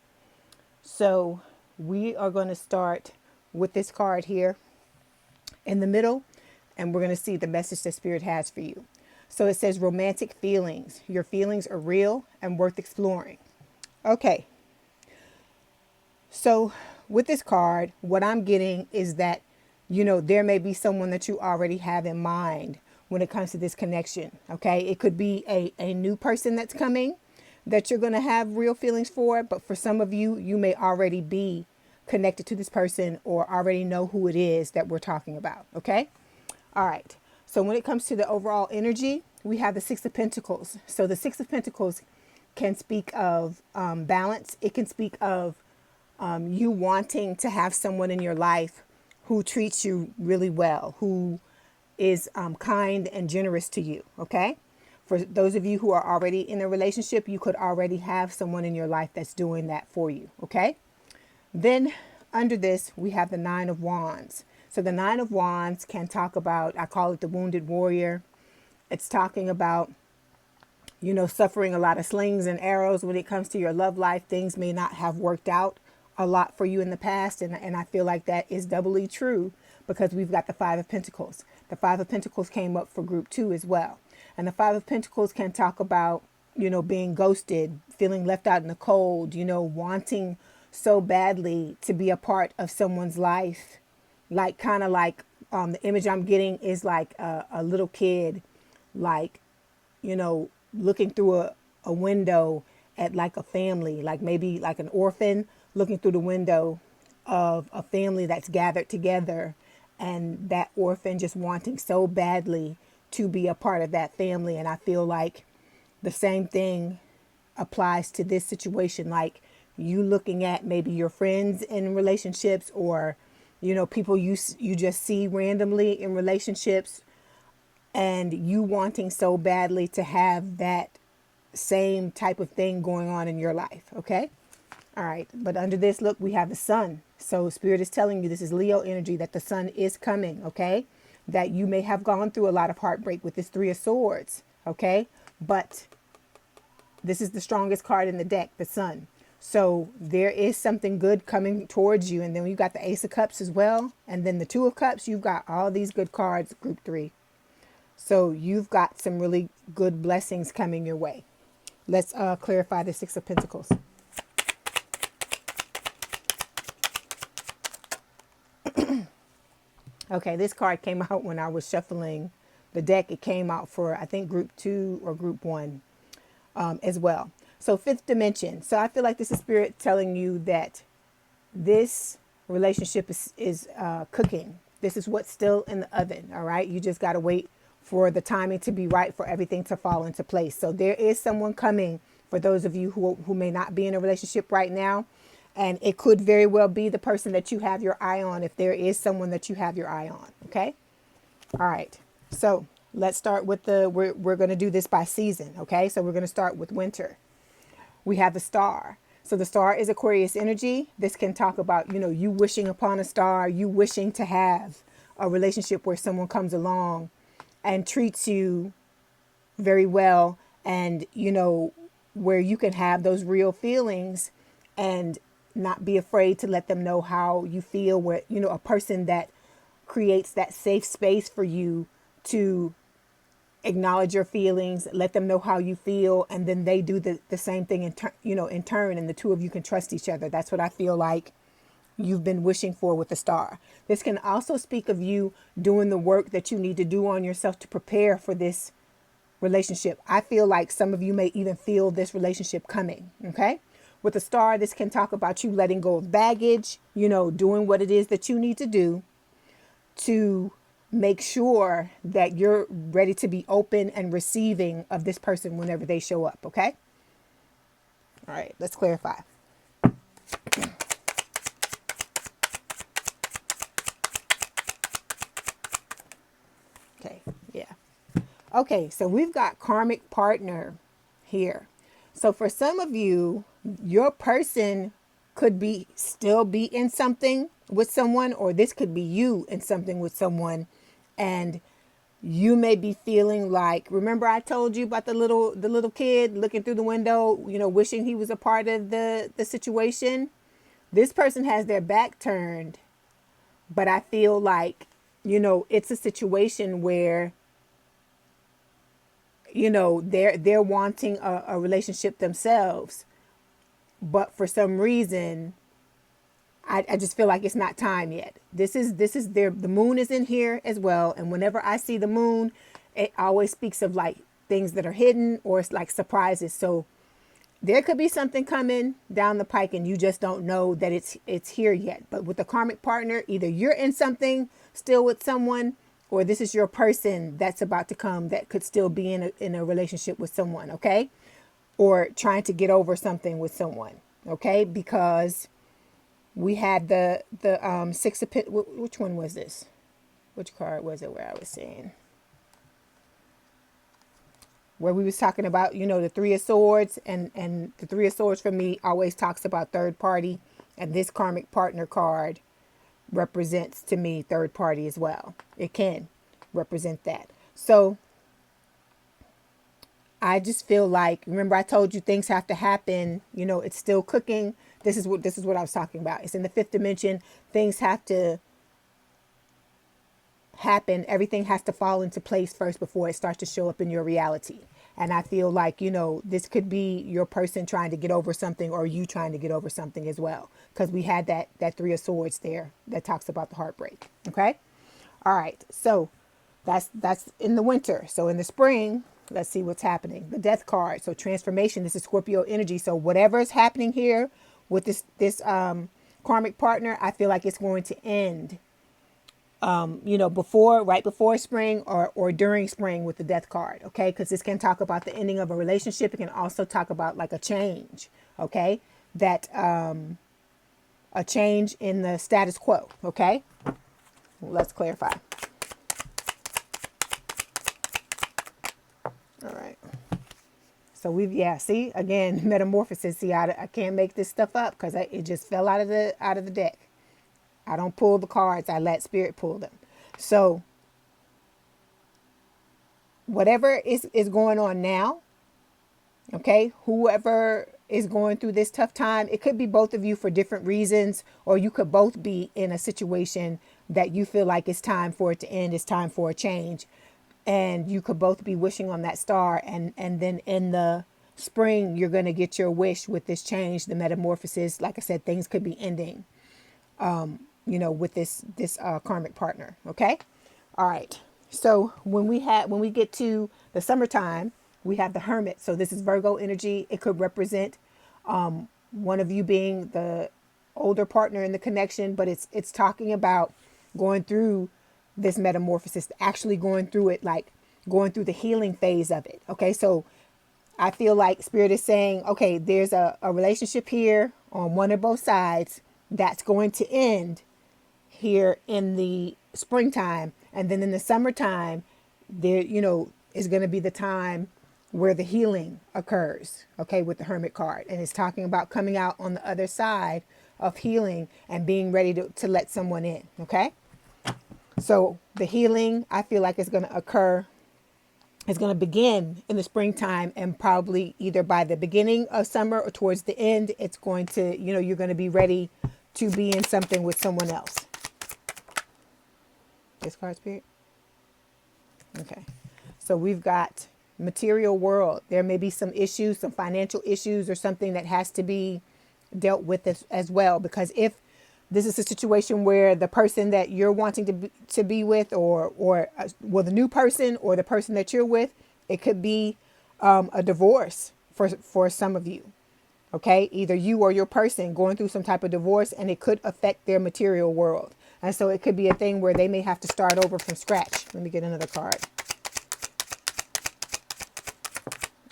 So we are going to start with this card here in the middle, and we're going to see the message that Spirit has for you. So it says romantic feelings. Your feelings are real and worth exploring. Okay. So with this card, what I'm getting is that, there may be someone that you already have in mind when it comes to this connection. Okay. It could be a new person that's coming that you're going to have real feelings for. But for some of you, you may already be connected to this person or already know who it is that we're talking about. Okay. All right. So when it comes to the overall energy, we have the Six of Pentacles. So the Six of Pentacles can speak of balance. It can speak of you wanting to have someone in your life who treats you really well, who is kind and generous to you. Okay. For those of you who are already in a relationship, you could already have someone in your life that's doing that for you. Okay. Then under this, we have the Nine of Wands. So the Nine of Wands can talk about, I call it the wounded warrior. It's talking about, suffering a lot of slings and arrows when it comes to your love life. Things may not have worked out a lot for you in the past. And I feel like that is doubly true because we've got the Five of Pentacles. The Five of Pentacles came up for Group 2 as well. And the Five of Pentacles can talk about, being ghosted, feeling left out in the cold, wanting so badly to be a part of someone's life. Like kind of like the image I'm getting is like a little kid, like, looking through a window at like a family, like maybe like an orphan looking through the window of a family that's gathered together, and that orphan just wanting so badly to be a part of that family. And I feel like the same thing applies to this situation. Like you looking at maybe your friends in relationships or people you just see randomly in relationships, and you wanting so badly to have that same type of thing going on in your life. Okay. All right. But under this, look, we have the sun. So Spirit is telling you, this is Leo energy, that the sun is coming. Okay. That you may have gone through a lot of heartbreak with this Three of Swords. Okay. But this is the strongest card in the deck, the sun. So there is something good coming towards you. And then you got the Ace of Cups as well. And then the Two of Cups, you've got all these good cards, Group 3. So you've got some really good blessings coming your way. Let's clarify the Six of Pentacles. Okay, this card came out when I was shuffling the deck. It came out for, I think, Group 2 or Group 1 as well. So fifth dimension. So I feel like this is Spirit telling you that this relationship is cooking. This is what's still in the oven. All right. You just got to wait for the timing to be right, for everything to fall into place. So there is someone coming for those of you who may not be in a relationship right now. And it could very well be the person that you have your eye on, if there is someone that you have your eye on. Okay. All right. So let's start with we're going to do this by season. Okay. So we're going to start with winter. We have the Star. So the Star is Aquarius energy. This can talk about, you wishing upon a star, you wishing to have a relationship where someone comes along and treats you very well, and, where you can have those real feelings and not be afraid to let them know how you feel, where, a person that creates that safe space for you to acknowledge your feelings, let them know how you feel, and then they do the same thing in turn, and the two of you can trust each other. That's what I feel like you've been wishing for with the star. This can also speak of you doing the work that you need to do on yourself to prepare for this relationship. I feel like some of you may even feel this relationship coming. Okay. With the star, this can talk about you letting go of baggage, doing what it is that you need to do to make sure that you're ready to be open and receiving of this person whenever they show up. Okay. All right. Let's clarify. Okay. Yeah. Okay. So we've got karmic partner here. So for some of you, your person could still be in something with someone, or this could be you in something with someone. And you may be feeling like, remember I told you about the little kid looking through the window, wishing he was a part of the situation. This person has their back turned, but I feel like, it's a situation where, they're wanting a relationship themselves, but for some reason, I just feel like it's not time yet. This is the moon is in here as well. And whenever I see the moon, it always speaks of like things that are hidden, or it's like surprises. So there could be something coming down the pike and you just don't know that it's here yet. But with the karmic partner, either you're in something still with someone, or this is your person that's about to come that could still be in a relationship with someone. Okay. Or trying to get over something with someone. Okay. Because we had the six of which one was this? Which card was it where I was saying? Where we was talking about, the Three of Swords, and the Three of Swords for me always talks about third party. And this karmic partner card represents to me third party as well. It can represent that. So I just feel like, remember I told you things have to happen, it's still cooking. This is what I was talking about. It's in the fifth dimension. Things have to happen. Everything has to fall into place first before it starts to show up in your reality. And I feel like, this could be your person trying to get over something, or you trying to get over something as well. Because we had that Three of Swords there that talks about the heartbreak. Okay. All right. So that's in the winter. So in the spring, let's see what's happening. The Death card. So transformation. This is Scorpio energy. So whatever is happening here with this karmic partner, I feel like it's going to end, right before spring or during spring with the Death card. Okay. Because this can talk about the ending of a relationship. It can also talk about like a change. Okay. That, a change in the status quo. Okay. Let's clarify. All right. So see, again, metamorphosis. See, I can't make this stuff up because it just fell out of the deck. I don't pull the cards. I let spirit pull them. So whatever is going on now, okay, whoever is going through this tough time, it could be both of you for different reasons, or you could both be in a situation that you feel like it's time for it to end. It's time for a change. And you could both be wishing on that star. And then in the spring, you're going to get your wish with this change, the metamorphosis. Like I said, things could be ending, with this karmic partner. Okay. All right. So when we get to the summertime, we have the Hermit. So this is Virgo energy. It could represent one of you being the older partner in the connection, but it's talking about going through this metamorphosis, actually going through it, like going through the healing phase of it. Okay. So I feel like spirit is saying, okay, there's a relationship here on one or both sides that's going to end here in the springtime. And then in the summertime, there, is going to be the time where the healing occurs. Okay. With the Hermit card. And it's talking about coming out on the other side of healing and being ready to let someone in. Okay. So the healing, I feel like is going to occur, is going to begin in the springtime, and probably either by the beginning of summer or towards the end, it's going to, you're going to be ready to be in something with someone else. This card, spirit. Okay. So we've got material world. There may be some issues, some financial issues or something that has to be dealt with as well. Because if This is a situation where the person that you're wanting to be with, well, the new person or the person that you're with, it could be a divorce for some of you. Okay, either you or your person going through some type of divorce, and it could affect their material world. And so it could be a thing where they may have to start over from scratch. Let me get another card.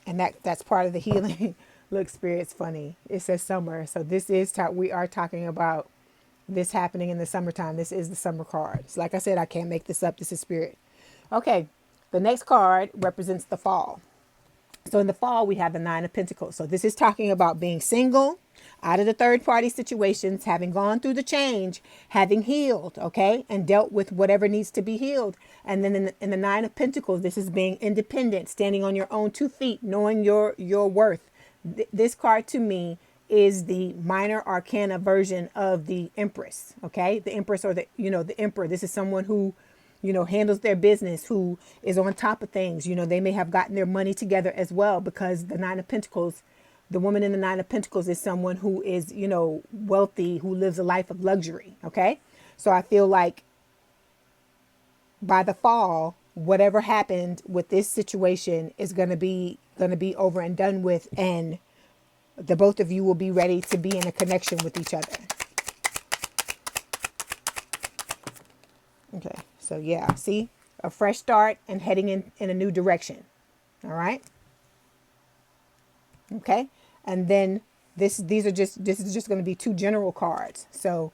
And that's part of the healing. Look, Spirit's funny. It says summer. So this is we are talking about this happening in the summertime. This is the summer card. So like I said, I can't make this up. This is Spirit. Okay, the next card represents the fall. So in the fall, we have the Nine of Pentacles. So this is talking about being single, out of the third party situations, having gone through the change, having healed, okay, and dealt with whatever needs to be healed. And then in the Nine of Pentacles, this is being independent, standing on your own 2 feet, knowing your worth. This card to me is the minor arcana version of the Empress, okay? The Empress, or the Emperor. This is someone who handles their business, who is on top of things. They may have gotten their money together as well, because the Nine of Pentacles, the woman in the Nine of Pentacles is someone who is, wealthy, who lives a life of luxury. Okay. So I feel like by the fall, whatever happened with this situation is going to be over and done with. And the both of you will be ready to be in a connection with each other. Okay. So yeah, see, a fresh start and heading in a new direction. All right. Okay. And then this is just going to be 2 general cards. So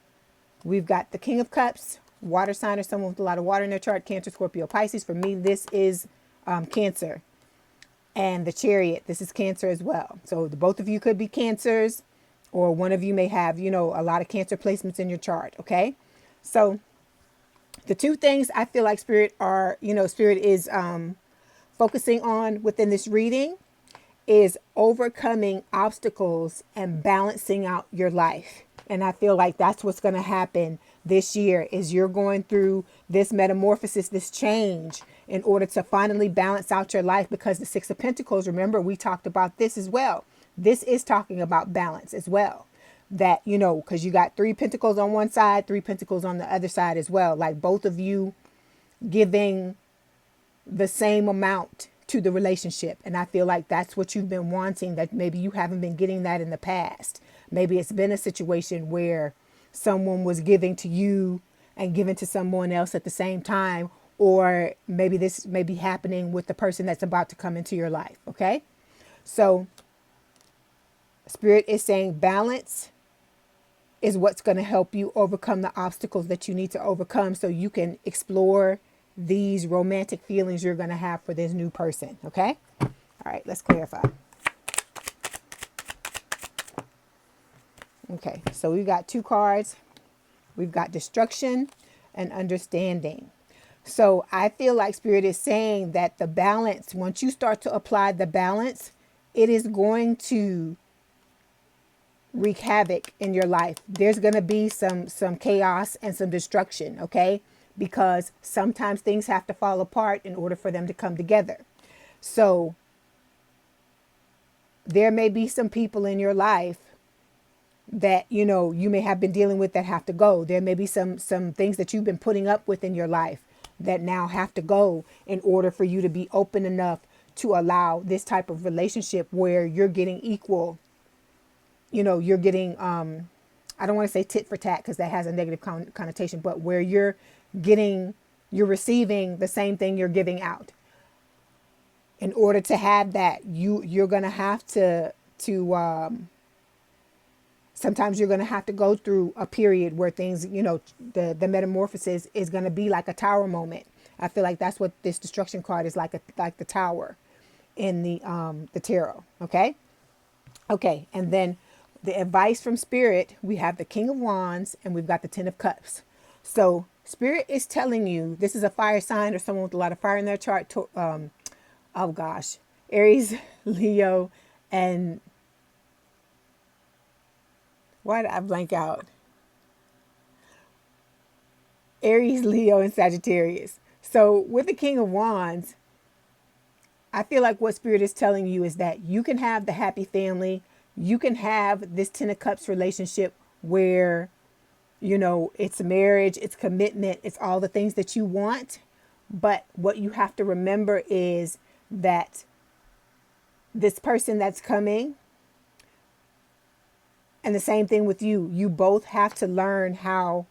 we've got the King of Cups, water sign, or someone with a lot of water in their chart, Cancer, Scorpio, Pisces. For me, this is Cancer. And the Chariot, this is Cancer as well. So both of you could be Cancers, or one of you may have, a lot of Cancer placements in your chart. Okay. So the 2 things I feel like Spirit is focusing on within this reading is overcoming obstacles and balancing out your life. And I feel like that's what's going to happen this year, is you're going through this metamorphosis, this change, in order to finally balance out your life. Because the Six of Pentacles, remember, we talked about this as well. This is talking about balance as well. That, because you got 3 pentacles on one side, 3 pentacles on the other side as well. Like both of you giving the same amount to the relationship. And I feel like that's what you've been wanting, that maybe you haven't been getting that in the past. Maybe it's been a situation where someone was giving to you and giving to someone else at the same time. Or maybe this may be happening with the person that's about to come into your life. Okay. So Spirit is saying balance is what's going to help you overcome the obstacles that you need to overcome, so you can explore these romantic feelings you're going to have for this new person. Okay. All right. Let's clarify. Okay. So we've got 2 cards. We've got destruction and understanding. So I feel like Spirit is saying that the balance, once you start to apply the balance, it is going to wreak havoc in your life. There's going to be some chaos and some destruction. Okay. Because sometimes things have to fall apart in order for them to come together. So there may be some people in your life that, you may have been dealing with that have to go. There may be some things that you've been putting up with in your life that now have to go, in order for you to be open enough to allow this type of relationship where you're getting equal. You're getting, I don't want to say tit for tat, because that has a negative connotation, but where you're receiving the same thing you're giving out. In order to have that, you're going to have to sometimes you're going to have to go through a period where things, the metamorphosis is going to be like a tower moment. I feel like that's what this destruction card is, like the tower in the tarot. Okay. Okay. And then the advice from Spirit, we have the King of Wands and we've got the 10 of Cups. So Spirit is telling you, this is a fire sign or someone with a lot of fire in their chart. Oh gosh, Aries, Leo, and why did I blank out? Aries, Leo, and Sagittarius. So with the King of Wands, I feel like what Spirit is telling you is that you can have the happy family. You can have this 10 of Cups relationship where, You know, it's marriage, it's commitment, it's all the things that you want. But what you have to remember is that this person that's coming, and the same thing with you, you both have to learn how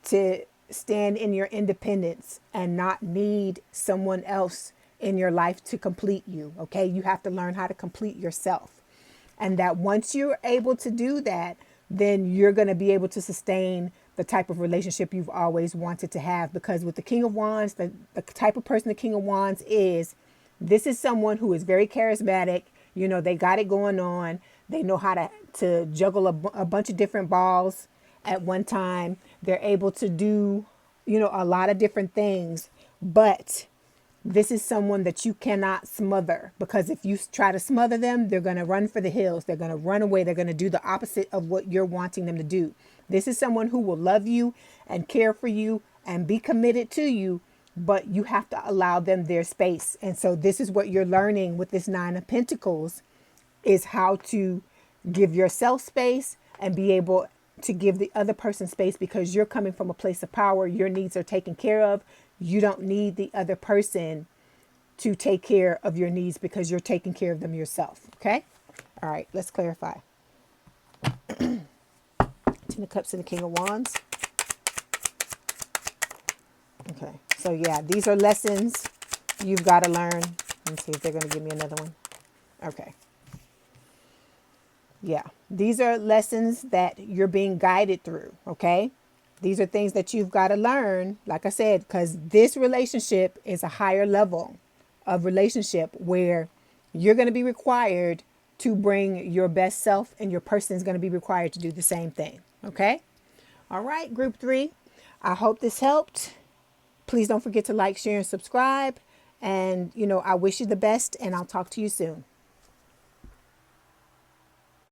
to stand in your independence and not need someone else in your life to complete you. Okay. You have to learn how to complete yourself. And that once you're able to do that, then you're going to be able to sustain the type of relationship you've always wanted to have. Because with the King of Wands, the type of person the King of Wands is, this is someone who is very charismatic. You know, they got it going on. They know how to juggle a bunch of different balls at one time. They're able to do, you know, a lot of different things. But this is someone that you cannot smother, because if you try to smother them, they're going to run for the hills. They're going to run away. They're going to do the opposite of what you're wanting them to do. This is someone who will love you and care for you and be committed to you, but you have to allow them their space. And so this is what you're learning with this Nine of Pentacles, is how to give yourself space and be able to give the other person space, because you're coming from a place of power. Your needs are taken care of. You don't need the other person to take care of your needs, because you're taking care of them yourself. Okay. All right. Let's clarify. Ten of Cups and the King of Wands. Okay. So yeah, these are lessons you've got to learn. Let's see if they're going to give me another one. Okay. Yeah. These are lessons that you're being guided through. Okay. These are things that you've got to learn, like I said, because this relationship is a higher level of relationship where you're going to be required to bring your best self, and your person is going to be required to do the same thing. Okay. All right, group 3. I hope this helped. Please don't forget to like, share, and subscribe. And, you know, I wish you the best, and I'll talk to you soon.